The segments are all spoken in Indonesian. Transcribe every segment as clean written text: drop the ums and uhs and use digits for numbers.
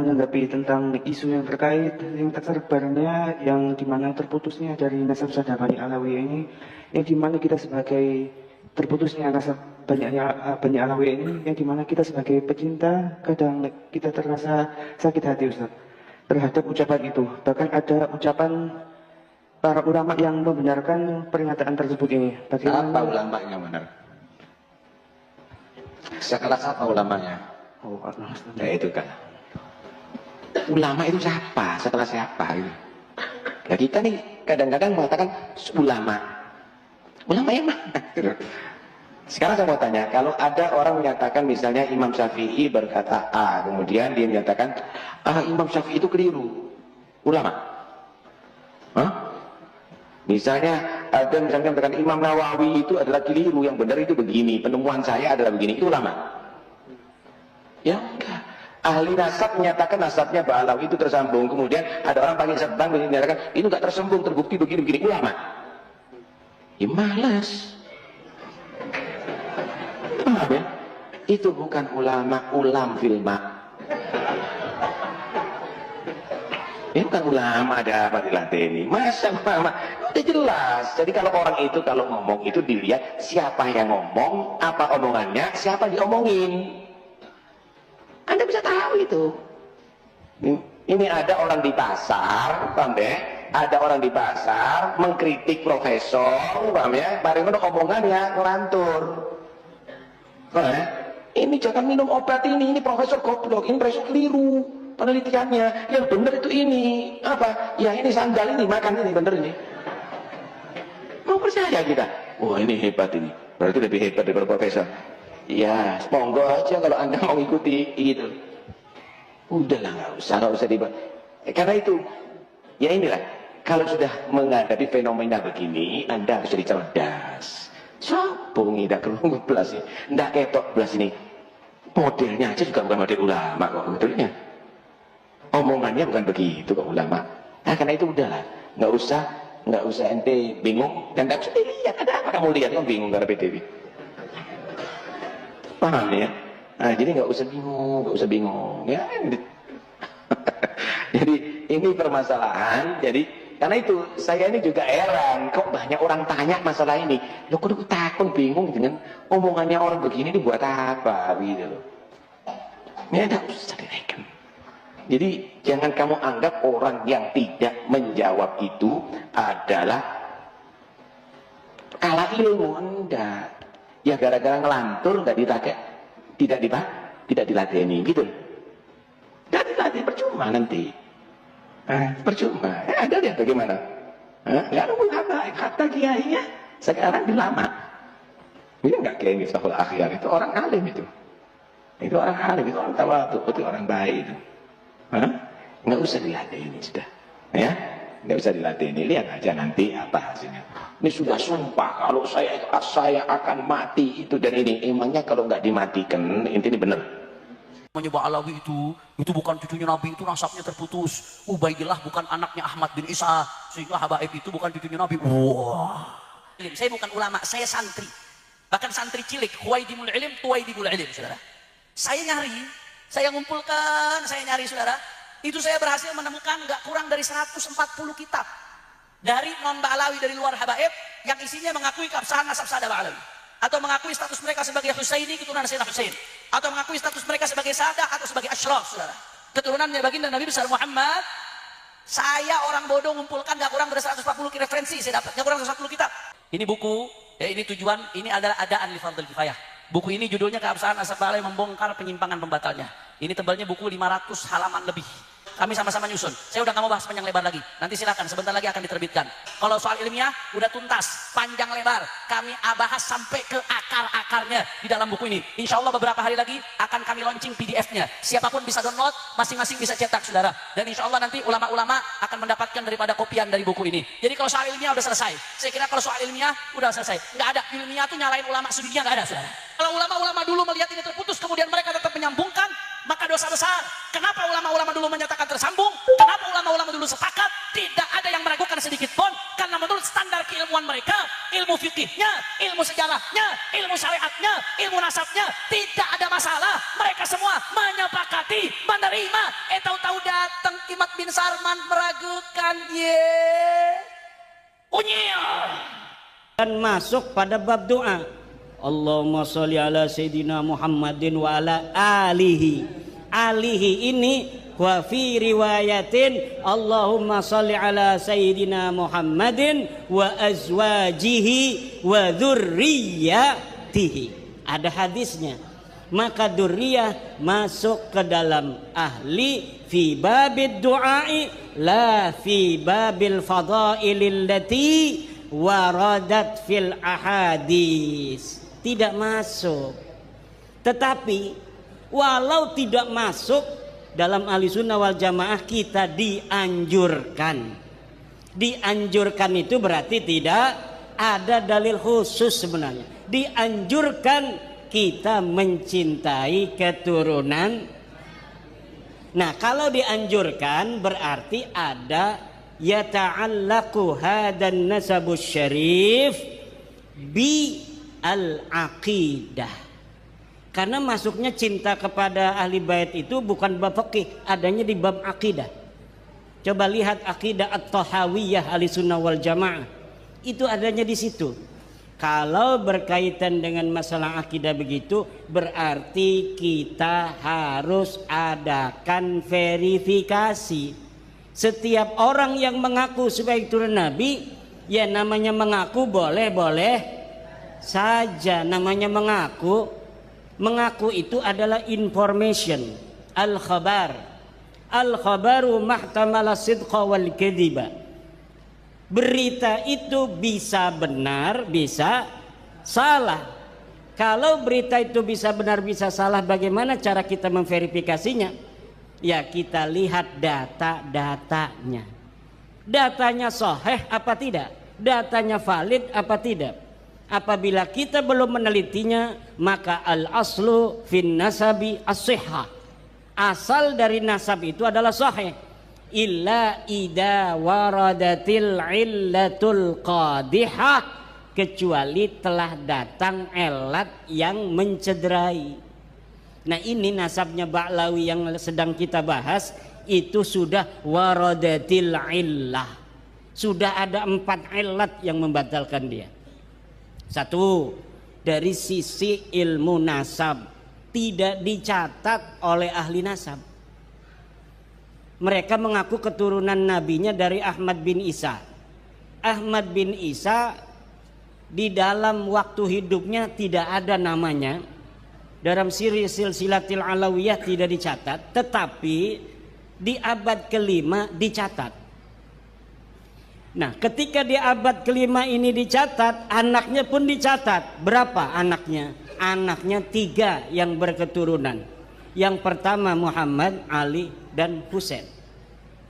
menanggapi tentang isu yang terkait yang tersebarnya, yang dimana terputusnya dari nasab Sada Bani Alawi ini, yang dimana kita sebagai terputusnya nasab Bani Alawi ini, yang dimana kita sebagai pecinta kadang kita terasa sakit hati Ustaz terhadap ucapan itu. Bahkan ada ucapan para ulama yang membenarkan pernyataan tersebut ini. Bagaimana? Apa ulama yang benar? Sekelas apa ulamanya? Oh, ya itu kan. Ulama itu siapa? Setelah siapa? Gitu. Ya kita nih kadang-kadang mengatakan ulama. Ulama yang mana? Sekarang saya mau tanya, kalau ada orang menyatakan misalnya Imam Syafi'i berkata A, kemudian dia menyatakan Imam Syafi'i itu keliru, ulama? Hah? Misalnya ada misalnya mengatakan Imam Nawawi itu adalah keliru, yang benar itu begini, penemuan saya adalah begini, itu ulama? Ya enggak. Ahli nasab menyatakan nasabnya Ba'alawi itu tersambung, kemudian ada orang pakai sebang menyatakan ini enggak tersambung, terbukti begini-begini, ulama? Ya malas. Paham ya? Itu bukan ulama, ulam filma. Ini bukan ulama, ada apa dilateni? Masa ulama? Udah jelas. Jadi kalau orang itu kalau ngomong itu dilihat siapa yang ngomong, apa omongannya, siapa diomongin. Anda bisa tahu itu. Ini ada orang di pasar, paham ya? Ada orang di pasar mengkritik profesor, paham ya? Bareng omongannya ngelantur. Paham ya? Ini jangan minum obat ini profesor goblok, ini profesor keliru penelitiannya. Yang benar itu ini apa? Ya ini sandal ini, makan ini benar ini. Mau percaya kita? Wah ini hebat ini. Berarti lebih hebat daripada profesor. Ya, monggo aja kalau Anda mau ikuti gitu. Udahlah, nggak usah dibahas. Karena itu, ya inilah, kalau sudah menghadapi fenomena begini, Anda harus jadi cerdas. Sopo ngidak kerungu belas ini, ndak ketok belas ini. Modelnya aja juga bukan model ulama kok betulnya. Omongannya bukan begitu kok ulama. Nah karena itu udahlah, nggak usah ente bingung dan nggak usah dilihat. Ada apa kamu lihat? Kamu bingung karena PTV. Paham ya? Nah, jadi nggak usah bingung ya. Jadi ini permasalahan. Jadi karena itu saya ini juga heran, kok banyak orang tanya masalah ini. Loh kok aku takut bingung dengan omongannya orang begini ini buat apa gitu loh. Ya nggak usah direken. Jadi jangan kamu anggap orang yang tidak menjawab itu adalah kalah ilmu. Enggak. Ya gara-gara ngelantur nggak dipakai, tidak dilateni gitu. Nggak dilatih percuma nanti. Percuma. Ada lihat bagaimana? Nggak ada ulama, kata kiainya sekarang dilama. Ini nggak kiai Miftahul Akhyar, itu orang alim itu. Itu orang alim, itu orang tawadhu, itu orang baik itu. Nggak usah dilateni sudah. Ya, nggak usah dilateni. Lihat aja nanti apa hasilnya. Ini sudah sumpah kalau saya akan mati itu dan ini. Emangnya kalau nggak dimatikan ini benar? Menyebut Alawi itu bukan cucunya Nabi, itu nasabnya terputus. Ubaidillah bukan anaknya Ahmad bin Isa, sehingga Habaib itu bukan cucunya Nabi. Wah. Saya bukan ulama, saya santri. Bahkan santri cilik, Huwaidimul Ilim, Tuwaidimul Ilim, saudara. Saya nyari, saya ngumpulkan, saya nyari, saudara. Itu saya berhasil menemukan nggak kurang dari 140 kitab. Dari non-Ba'alawi, dari luar Habaib, yang isinya mengakui keabsahan nasab Sada Ba'alawi. Atau mengakui status mereka sebagai Husaini, keturunan Sayyidina Husain. Atau mengakui status mereka sebagai Sada atau sebagai Ashraf, saudara. Keturunannya baginda Nabi besar Muhammad. Saya orang bodoh ngumpulkan gak kurang dari 140 referensi, saya dapat gak kurang dari 140 kitab. Ini buku, ya ini tujuan, ini adalah adaan li fardhil kifayah. Buku ini judulnya Keabsahan Nasab Ba'alawi Membongkar Penyimpangan Pembatalnya. Ini tebalnya buku 500 halaman lebih. Kami sama-sama nyusun. Saya udah gak mau bahas panjang lebar lagi. Nanti silakan, sebentar lagi akan diterbitkan. Kalau soal ilmiah, udah tuntas, panjang lebar. Kami bahas sampai ke akar-akarnya di dalam buku ini. Insya Allah beberapa hari lagi akan kami launching PDF-nya. Siapapun bisa download, masing-masing bisa cetak, saudara. Dan insya Allah nanti ulama-ulama akan mendapatkan daripada kopian dari buku ini. Jadi kalau soal ilmiah udah selesai. Saya kira kalau soal ilmiah udah selesai. Nggak ada ilmiah tuh nyalain ulama sudinya, nggak ada, saudara. Kalau ulama-ulama dulu melihat ini terputus, kemudian mereka tetap menyambungkan, maka dosa besar. Kenapa ulama-ulama dulu menyatakan tersambung? Kenapa ulama-ulama dulu sepakat? Tidak ada yang meragukan sedikit pun, karena menurut standar keilmuan mereka, ilmu fikihnya, ilmu sejarahnya, ilmu syariatnya, ilmu nasabnya, tidak ada masalah. Mereka semua menyepakati, menerima, Sarman meragukan Dan masuk pada bab doa. Allahumma sholli ala Sayyidina Muhammadin wa ala alihi. Alihi ini wa fi riwayatin Allahumma sholli ala Sayyidina Muhammadin wa azwajihi wa dzurriyyatihi. Ada hadisnya. Maka dzurriyyah masuk ke dalam ahli fi babid du'ai la fi babil fadailil lati waradat fil ahadis. Tidak masuk. Tetapi walau tidak masuk dalam ahli sunnah wal jamaah, kita dianjurkan. Dianjurkan itu berarti tidak ada dalil khusus sebenarnya. Dianjurkan kita mencintai keturunan. Nah, kalau dianjurkan berarti ada yata'allaqu hadan nasabus syarif bi al-aqidah. Karena masuknya cinta kepada ahli bait itu bukan bab fikih, adanya di bab akidah. Coba lihat akidah at-tahawiyah ahli sunnah wal jamaah, itu adanya di situ. Kalau berkaitan dengan masalah akidah begitu, berarti kita harus adakan verifikasi. Setiap orang yang mengaku sebagai turun Nabi, ya namanya mengaku, boleh-boleh saja namanya mengaku. Mengaku itu adalah information, al-khabar. Al-khabaru mahtamala sidqa wal kadhiba. Berita itu bisa benar, bisa salah. Kalau berita itu bisa benar, bisa salah, bagaimana cara kita memverifikasinya? Ya kita lihat data-datanya. Datanya sahih apa tidak? Datanya valid apa tidak? Apabila kita belum menelitinya, maka al-aslu fin nasabi as-sihhah. Asal dari nasab itu adalah sahih. Illa ida waradatil illatul qadihah, kecuali telah datang elat yang mencederai. Nah ini nasabnya Ba'lawi yang sedang kita bahas, itu sudah waradatil illah. Sudah ada 4 ilat yang membatalkan dia. Satu, dari sisi ilmu nasab tidak dicatat oleh ahli nasab. Mereka mengaku keturunan nabinya dari Ahmad bin Isa. Ahmad bin Isa di dalam waktu hidupnya tidak ada namanya. Dalam silsilatil alawiyah tidak dicatat, tetapi di abad ke-5 dicatat. Nah, ketika di abad ke-5 ini dicatat, anaknya pun dicatat. Berapa anaknya? Anaknya 3 yang berketurunan. Yang pertama Muhammad, Ali, dan Husain.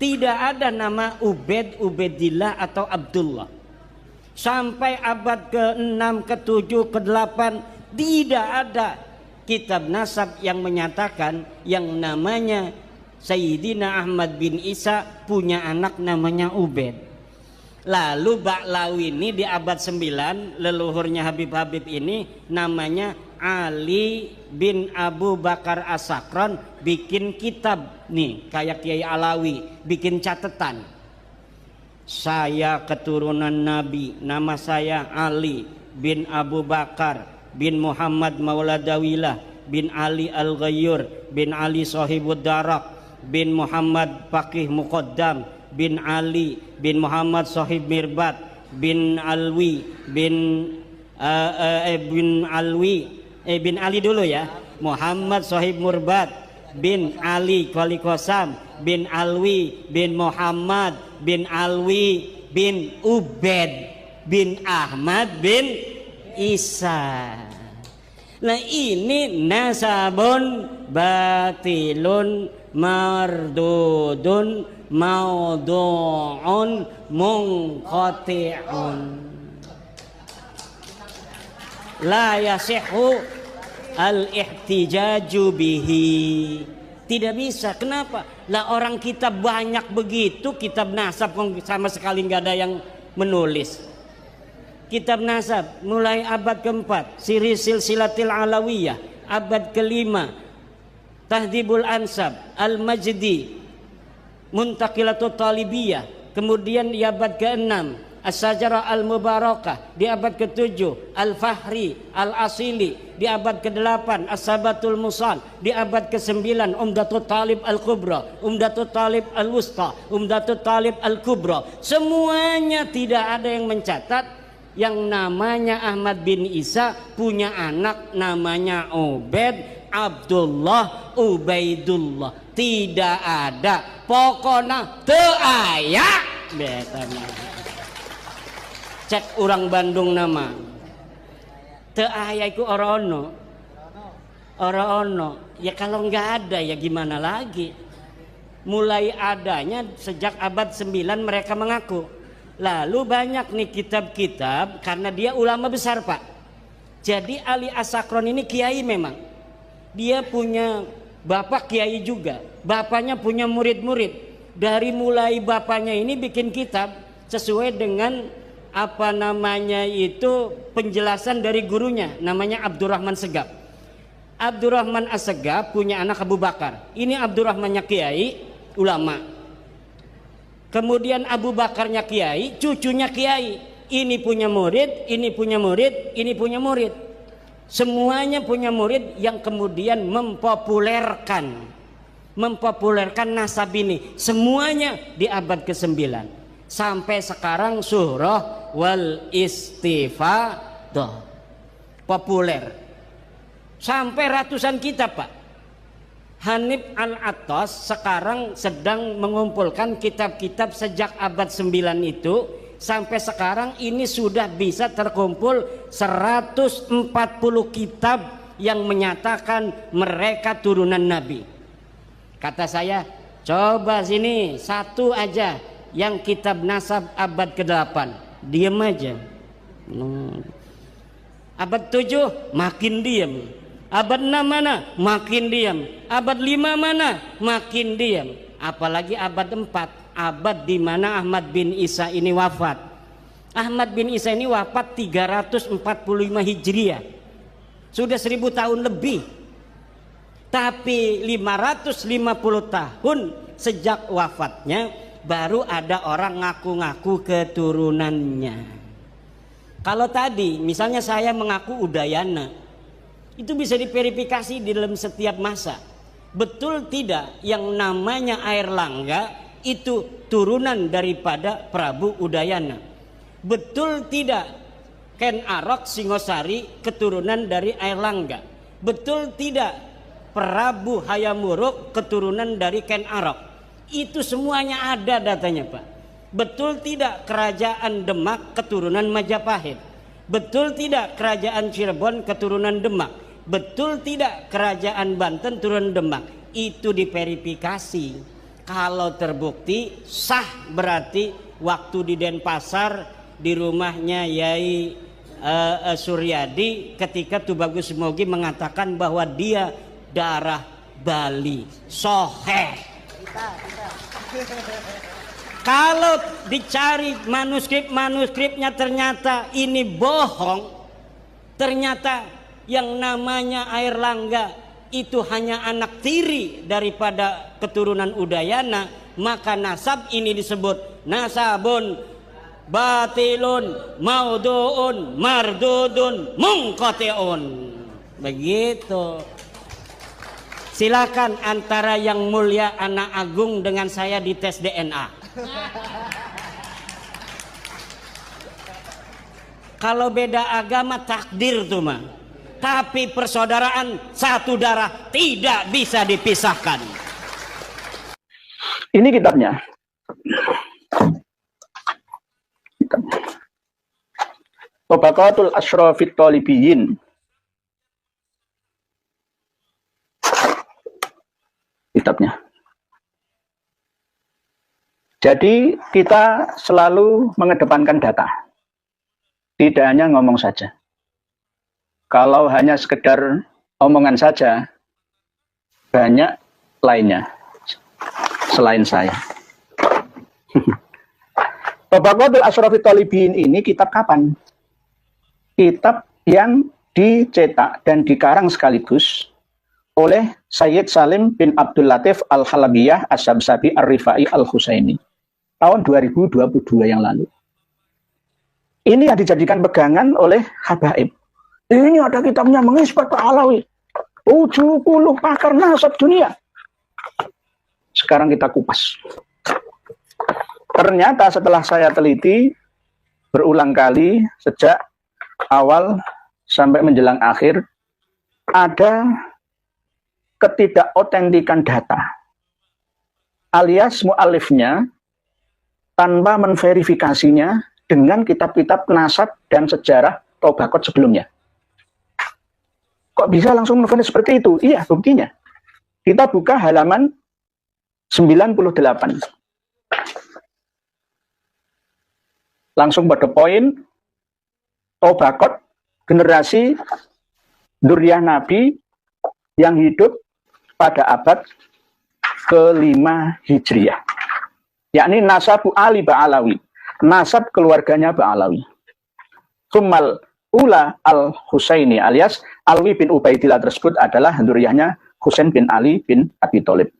Tidak ada nama Ubaid, Ubaidillah atau Abdullah. Sampai abad ke-6, ke-7, ke-8 tidak ada kitab nasab yang menyatakan yang namanya Sayyidina Ahmad bin Isa punya anak namanya Ubaid. Lalu Ba'lawi ini di abad 9, leluhurnya Habib-Habib ini namanya Ali bin Abu Bakar As-Sakran, bikin kitab nih kayak Kiai Alawi, bikin catatan. Saya keturunan Nabi, nama saya Ali bin Abu Bakar bin Muhammad Mauladawilah bin Ali Al-Ghayyur bin Ali Sahibud Darak bin Muhammad Faqih Muqaddam bin Ali bin Muhammad Sahib Mirbat bin Alwi bin Ali dulu ya, Muhammad Sahib Murbat bin Ali Qali Qasam bin Alwi bin Muhammad bin Alwi bin Ubaid bin Ahmad bin Isa. Nah ini nasabun batilun mardudun maudu'un munqati'un la yasihhu al-ihtijaju bihi. Tidak bisa. Kenapa? Lah orang kitab banyak begitu, kitab nasab sama sekali nggak ada yang menulis. Kitab nasab mulai abad ke-4 silsilatil alawiyah, abad ke-5 Tahdhibul Ansab Al-Majdi, Muntaqilatul Talibiyah, kemudian di abad ke-6 As-Sajarah Al-Mubarakah, di abad ke-7 Al-Fahri Al-Asili, di abad ke-8 As-Sabatul Musal, di abad ke-9 Umdatul Talib Al-Kubra, Umdatul Talib Al-Wusta, Umdatul Talib Al-Kubra. Semuanya tidak ada yang mencatat yang namanya Ahmad bin Isa punya anak namanya Ubaid, Abdullah, Ubaidullah. Tidak ada, pokoknya teu aya betana. Cek orang Bandung nama teu aya iku ora ono. Ya kalau nggak ada ya gimana lagi. Mulai adanya sejak abad 9 mereka mengaku. Lalu banyak nih kitab-kitab karena dia ulama besar, Pak. Jadi Ali As-Sakron ini kiai memang. Dia punya bapak kiai juga. Bapaknya punya murid-murid. Dari mulai bapaknya ini bikin kitab sesuai dengan apa namanya itu penjelasan dari gurunya, namanya Abdurrahman Segaf. Abdurrahman As-Segaf punya anak Abu Bakar. Ini Abdurrahmannya kiai, ulama. Kemudian Abu Bakarnya kiai, cucunya kiai. Ini punya murid, ini punya murid, ini punya murid. Semuanya punya murid yang kemudian mempopulerkan nasab ini. Semuanya di abad ke-9. Sampai sekarang surah wal istifadah populer. Sampai ratusan kitab, Pak. Hanif Al-Attas sekarang sedang mengumpulkan kitab-kitab sejak abad 9 itu sampai sekarang ini sudah bisa terkumpul 140 kitab yang menyatakan mereka turunan Nabi. Kata saya, coba sini satu aja yang kitab nasab abad ke-8. Diam aja. Abad 7 makin diam. Abad 6 mana? Makin diam. Abad 5 mana? Makin diam. Apalagi abad 4, abad di mana Ahmad bin Isa ini wafat. Ahmad bin Isa ini wafat 345 Hijriah. Sudah 1000 tahun lebih. Tapi 550 tahun sejak wafatnya baru ada orang ngaku-ngaku keturunannya. Kalau tadi misalnya saya mengaku Udayana, itu bisa diverifikasi di dalam setiap masa. Betul tidak yang namanya Airlangga itu turunan daripada Prabu Udayana? Betul tidak Ken Arok Singosari keturunan dari Airlangga? Betul tidak Prabu Hayamuruk keturunan dari Ken Arok? Itu semuanya ada datanya, Pak. Betul tidak kerajaan Demak keturunan Majapahit? Betul tidak kerajaan Cirebon keturunan Demak? Betul tidak kerajaan Banten turunan Demak? Itu diverifikasi. Kalau terbukti sah, berarti waktu di Denpasar di rumahnya Yai Suryadi ketika Tubagus Mogi mengatakan bahwa dia darah Bali. Soheh. Kalau dicari manuskripnya ternyata ini bohong, ternyata yang namanya Airlangga itu hanya anak tiri daripada keturunan Udayana, maka nasab ini disebut nasabun batilun mauduun mardudun mungqatiun. Begitu. Silakan antara yang mulia anak agung dengan saya dites DNA. Kalau beda agama takdir tuh mah. Tapi persaudaraan satu darah tidak bisa dipisahkan. Ini kitabnya. Tabaqatul Asyrafit Talibiyin. Kitabnya. Jadi kita selalu mengedepankan data. Tidak hanya ngomong saja. Kalau hanya sekedar omongan saja, banyak lainnya selain saya. Tabaqatul Asyrafit Talibiyin ini kitab kapan? Kitab yang dicetak dan dikarang sekaligus oleh Sayyid Salim bin Abdul Latif Al-Halabiyah As-Sabsabi Ar-Rifai Al-Husaini tahun 2022 yang lalu. Ini yang dijadikan pegangan oleh habaib. Ini ada kitabnya mengisbat Pak Alawi. 70 pakar nasab dunia. Sekarang kita kupas. Ternyata setelah saya teliti berulang kali sejak awal sampai menjelang akhir, ada ketidakotentikan data, alias mu'alifnya tanpa menverifikasinya dengan kitab-kitab nasab dan sejarah Tobaqot sebelumnya. Kok bisa langsung menvonis seperti itu? Iya, buktinya. Kita buka halaman 98. Langsung pada poin Tobaqot generasi Dzurriyyah Nabi yang hidup pada abad ke-5 Hijriah. Yakni nasabu Ali Ba'alawi. Nasab keluarganya Ba'alawi. Tsummal ula al-Husaini alias Alwi bin Ubaidillah tersebut adalah dzurriyyahnya Husain bin Ali bin Abi Thalib.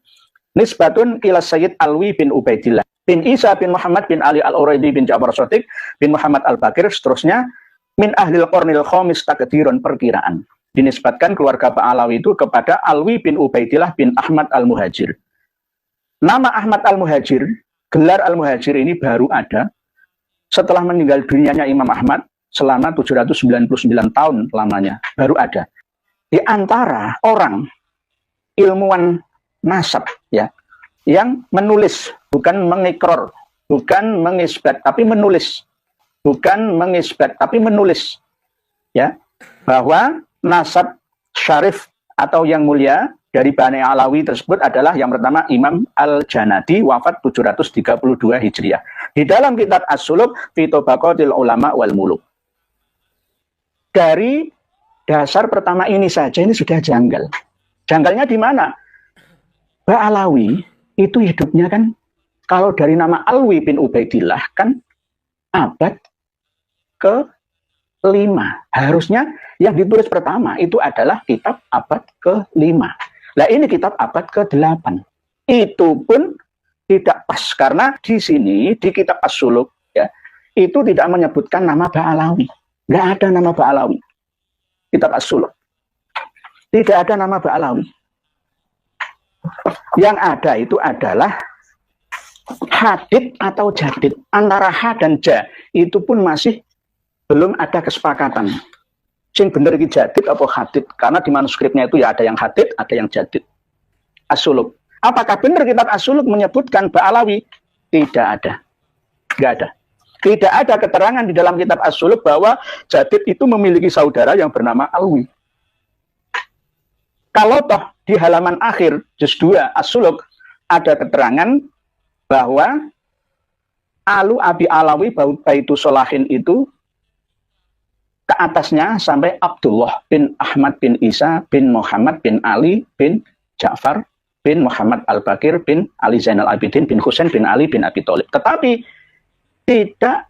Nisbatun ila Sayyid Alwi bin Ubaidillah bin Isa bin Muhammad bin Ali al-Uraidi bin Ja'far Shadiq bin Muhammad al-Bakir, seterusnya min ahlil qarnil khamis takdirun, perkiraan. Dinisbatkan keluarga Ba'alawi itu kepada Alwi bin Ubaidillah bin Ahmad al-Muhajir. Nama Ahmad al-Muhajir, gelar al-Muhajir ini baru ada setelah meninggal dunianya Imam Ahmad selama 799 tahun lamanya, baru ada. Di antara orang ilmuwan nasab ya, yang menulis, bukan mengikror, bukan mengisbat, tapi menulis. Bukan mengisbat, tapi menulis. Ya, bahwa nasab syarif atau yang mulia dari Bani Alawi tersebut adalah yang pertama Imam Al-Janadi, wafat 732 Hijriah. Di dalam kitab As-Suluk fi Tobaqatil Ulama wal Muluk. Dari dasar pertama ini saja ini sudah janggal. Janggalnya di mana? Ba'alawi itu hidupnya kan, kalau dari nama Alwi bin Ubaidillah kan abad ke-5. Harusnya yang ditulis pertama itu adalah kitab abad ke-5. Nah ini kitab abad ke-8. Itu pun tidak pas karena di sini di kitab As-Suluk ya, itu tidak menyebutkan nama Ba'alawi. Nggak ada nama Ba'alawi. Kitab As-Suluk. Tidak ada nama Ba'alawi. Yang ada itu adalah hadid atau jadid. Antara ha dan ja itu pun masih belum ada kesepakatan. Sing bener iki jadid apa hadid? Karena di manuskripnya itu ya ada yang hadid, ada yang jadid. As-Suluk. Apakah benar kitab As-Suluk menyebutkan Ba'alawi? Tidak ada. Nggak ada. Tidak ada keterangan di dalam kitab As-Suluk bahwa jadid itu memiliki saudara yang bernama Alwi. Kalau toh di halaman akhir juz 2 As-Suluk ada keterangan bahwa Alu Abi Alawi Baitu Solahin itu ke atasnya sampai Abdullah bin Ahmad bin Isa bin Muhammad bin Ali bin Ja'far bin Muhammad Al-Bakir bin Ali Zainal Abidin bin Husain bin Ali bin Abi Thalib. Tetapi tidak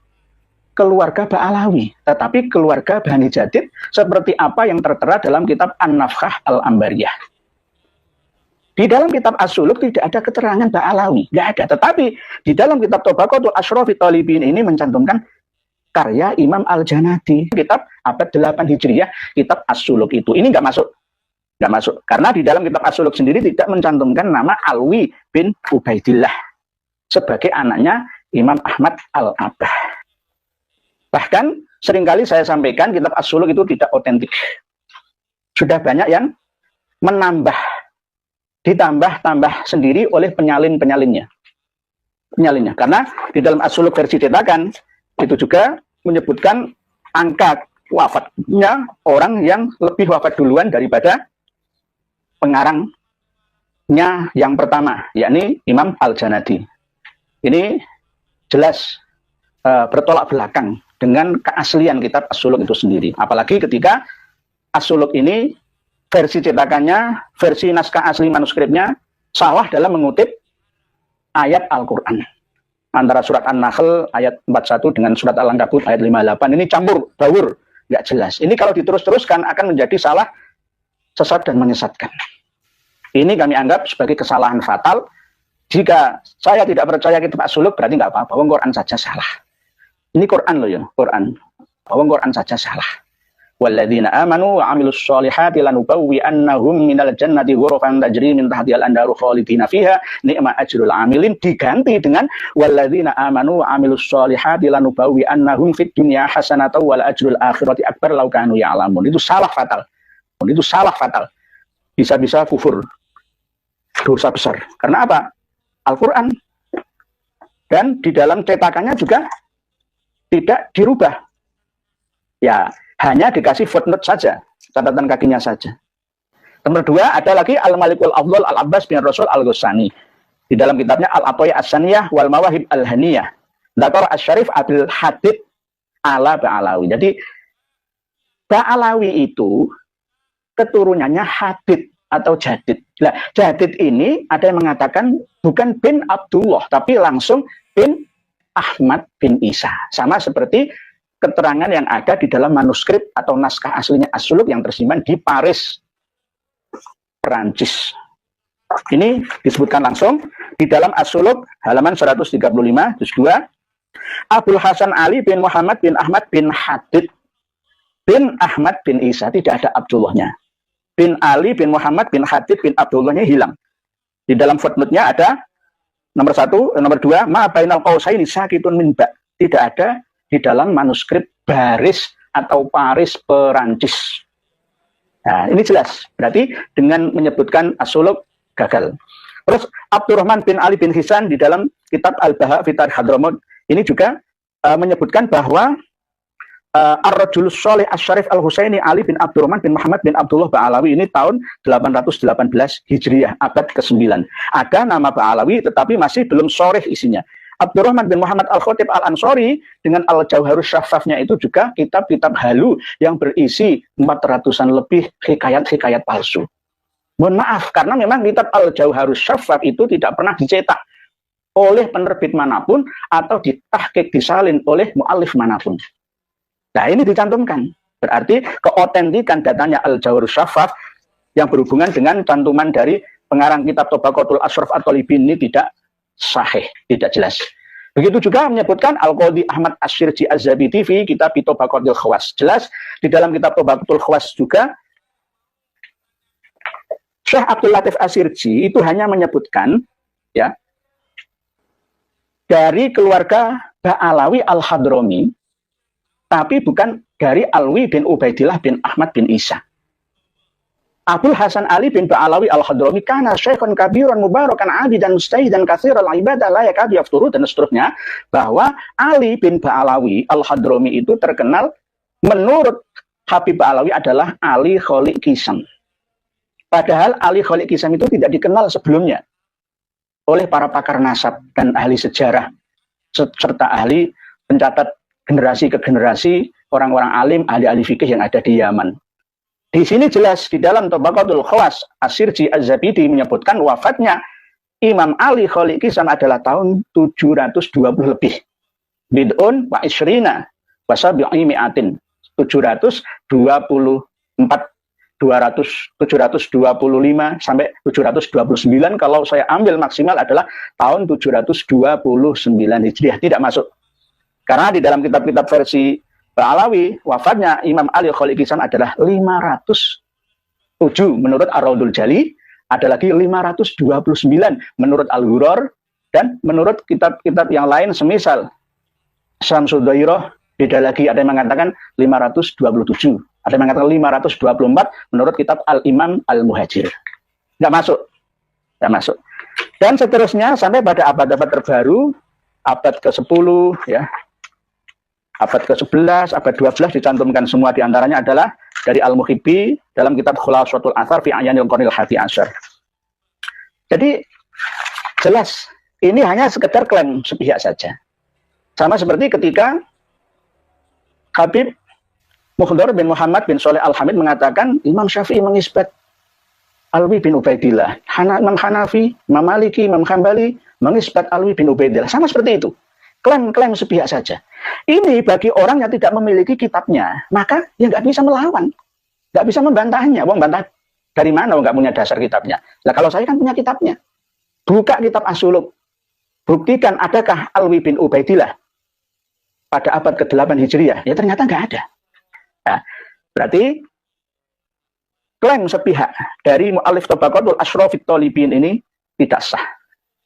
keluarga Ba'alawi, tetapi keluarga Bani Jadid seperti apa yang tertera dalam kitab An-Nafkhah Al-Ambariyah. Di dalam kitab As-Suluk tidak ada keterangan Ba'alawi, nggak ada. Tetapi di dalam kitab Tobaqatul Ashrafit Thalibin ini mencantumkan karya Imam Al-Janadi, kitab abad 8 Hijriah, kitab As-Suluk itu. Ini nggak masuk. Nggak masuk. Karena di dalam kitab As-Suluk sendiri tidak mencantumkan nama Alwi bin Ubaidillah sebagai anaknya Imam Ahmad Al-Abah. Bahkan seringkali saya sampaikan kitab As-Suluk itu tidak otentik. Sudah banyak yang menambah, ditambah-tambah sendiri oleh penyalin-penyalinnya. Karena di dalam As-Suluk versi cetakan itu juga menyebutkan angka wafatnya orang yang lebih wafat duluan daripada pengarangnya yang pertama, yakni Imam Al-Janadi. Ini jelas bertolak belakang dengan keaslian kitab As-Suluk itu sendiri. Apalagi ketika As-Suluk ini versi cetakannya, versi naskah asli manuskripnya salah dalam mengutip ayat Al-Quran. Antara surat An-Nahl ayat 41 dengan surat Al-Ankabut ayat 58 ini campur, baur, nggak jelas. Ini kalau diterus-teruskan akan menjadi salah, sesat dan menyesatkan. Ini kami anggap sebagai kesalahan fatal. Jika saya tidak percaya kitab as-suluk, berarti nggak apa-apa. Wong Quran saja salah. Ini Quran loh ya, Quran. Wong Quran saja salah. Walladzina amanu wa 'amilus sholihati lanubawwi'annahum minal jannati ghurafan tajri min tahtihal anharu khalidina fiha ni'ma ajrul 'amilin, diganti dengan walladzina amanu wa 'amilus sholihati lanubawwi'annahum fid dunya hasanatan wal ajrul akhirati akbar law kanu ya'lamun. Itu salah fatal. Itu salah fatal. Bisa-bisa kufur. Dosa besar. Karena apa? Al-Qur'an. Dan di dalam cetakannya juga tidak dirubah. Ya, hanya dikasih footnote saja, catatan kakinya saja. Nomor 2 ada lagi Al-Malikul Afdal Al-Abbas bin Rasul Al-Ghasani. Di dalam kitabnya Al-Athaiyah As-Saniyah wal Mawahib Al-Haniyah. Dzakar Asy-Syarif Abdul Hadid ala Ba'alawi. Jadi Ba'alawi itu keturunannya Hadid atau Jadid. Nah, Jadid ini ada yang mengatakan bukan bin Abdullah, tapi langsung bin Ahmad bin Isa. Sama seperti keterangan yang ada di dalam manuskrip atau naskah aslinya As-Suluk yang tersimpan di Paris, Perancis. Ini disebutkan langsung di dalam As-Suluk halaman 135 juz 2. Abdul Hasan Ali bin Muhammad bin Ahmad bin Hadid bin Ahmad bin Isa, tidak ada Abdullahnya. Bin Ali bin Muhammad bin Hadid bin Abdullahnya hilang. Di dalam footnote-nya ada nomor 1, nomor 2, ma bainal qausaini sakitun min ba. Tidak ada di dalam manuskrip Paris atau Paris Perancis. Nah, ini jelas. Berarti dengan menyebutkan As-Suluk gagal. Terus Abdurrahman bin Ali bin Hisan di dalam kitab Al-Baha fi Tarikh Hadramut ini juga menyebutkan bahwa Ar-Rajulus Shalih Asy-Syarif Al-Husaini Ali bin Abdurrahman bin Muhammad bin Abdullah Ba'alawi ini tahun 818 Hijriah, abad ke-9. Ada nama Ba'alawi tetapi masih belum sharih isinya. Abdurrahman bin Muhammad Al-Khatib Al-Ansori dengan Al-Jauharus Syaffafnya itu juga kitab-kitab halu yang berisi 400-an lebih hikayat-hikayat palsu. Mohon maaf, karena memang kitab Al-Jauharus Syaffaf itu tidak pernah dicetak oleh penerbit manapun atau ditahqiq disalin oleh mu'allif manapun. Nah, ini dicantumkan. Berarti keotentikan datanya Al-Jauharus Syaffaf yang berhubungan dengan cantuman dari pengarang kitab Tabaqatul Ashraf At-Talibin ini tidak sahih, tidak jelas. Begitu juga menyebutkan Al-Qadhi Ahmad Asy-Syirji Az-Zabidi fi kitab Tabaqatul Khawas. Jelas di dalam kitab Tabaqatul Khawas juga Syekh Abdul Latif Asy-Syirji itu hanya menyebutkan ya dari keluarga Ba'alawi Al-Hadrami, tapi bukan dari Alwi bin Ubaidillah bin Ahmad bin Isa. Abdul Hasan Ali bin Ba'alawi Al-Hadrami kana syekhun kabiran mubarakan abidan mustahidan katsiral ibadah la yakad yafturu, dan seterusnya, bahwa Ali bin Ba'alawi Al-Hadrami itu terkenal menurut Habib Ba'alawi adalah Ali Kholiq Kisam. Padahal Ali Kholiq Kisam itu tidak dikenal sebelumnya oleh para pakar nasab dan ahli sejarah serta ahli pencatat generasi ke generasi orang-orang alim, ahli-ahli fikih yang ada di Yaman. Di sini jelas di dalam Tabaqatul Khawas Asy-Syirji Az-Zabidi menyebutkan wafatnya Imam Ali Kholiq Kisam adalah tahun 720 lebih. Bid'un wa isyrina wa sab'i mi'atin. 725 sampai 729, kalau saya ambil maksimal adalah tahun 729 Hijriah, tidak masuk. Karena di dalam kitab-kitab versi Ba'alawi, wafatnya Imam Ali Kholiq Kisam adalah 507 menurut Ar-Raudul Jali, ada lagi 529 menurut Al-Ghuror, dan menurut kitab-kitab yang lain semisal Syamsud Dairah, beda lagi, ada yang mengatakan 527, ada yang mengatakan 524 menurut kitab Al-Imam Al-Muhajir. Nggak masuk. Nggak masuk. Dan seterusnya sampai pada abad-abad terbaru, abad ke-10 ya, abad ke-11, abad 12 dicantumkan semua, diantaranya adalah dari Al-Muhibbi dalam kitab Khulasatul Athar fi Ayanil Qarnil Hadi Asyar. Jadi jelas ini hanya sekedar klaim sepihak saja. Sama seperti ketika Habib Mukhdar bin Muhammad bin Shalih Al-Hamid mengatakan Imam Syafi'i mengisbat Alwi bin Ubaidillah, Imam Hanafi, Imam Maliki, Imam Hambali mengisbat Alwi bin Ubaidillah. Sama seperti itu. Klaim-klaim sepihak saja. Ini bagi orang yang tidak memiliki kitabnya, maka ya nggak bisa melawan, nggak bisa membantahnya. Wong bantah Dari mana nggak punya dasar kitabnya? Nah kalau saya kan punya kitabnya. Buka kitab As-Suluk. Buktikan adakah Alwi bin Ubaidillah pada abad ke-8 Hijriah. Ya ternyata nggak ada. Nah, berarti klaim sepihak dari mu'alif Tabaqatul Asyrafit Thalibin ini tidak sah.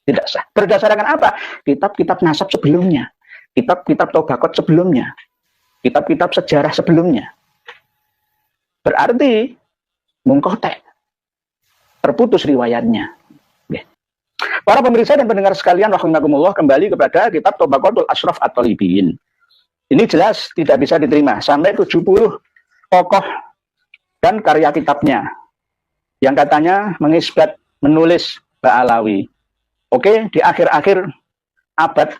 Tidak sah. Berdasarkan apa? Kitab-kitab nasab sebelumnya. Kitab-kitab Tabaqat sebelumnya. Kitab-kitab sejarah sebelumnya. Berarti mungkotek. Terputus riwayatnya. Para pemirsa dan pendengar sekalian, rahimakumullah, kembali kepada kitab Tabaqatul Asyraf At-Thalibin. Ini jelas tidak bisa diterima. Sampai 70 tokoh dan karya kitabnya yang katanya mengisbat, menulis Ba'alawi. Oke, di akhir-akhir abad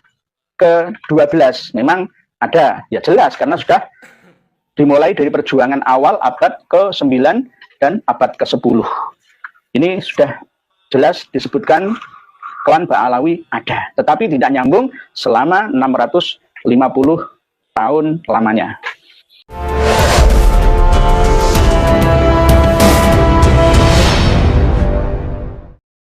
ke-12 memang ada, ya jelas karena sudah dimulai dari perjuangan awal abad ke-9 dan abad ke-10. Ini sudah jelas disebutkan klan Ba'alawi ada, tetapi tidak nyambung selama 650 tahun lamanya.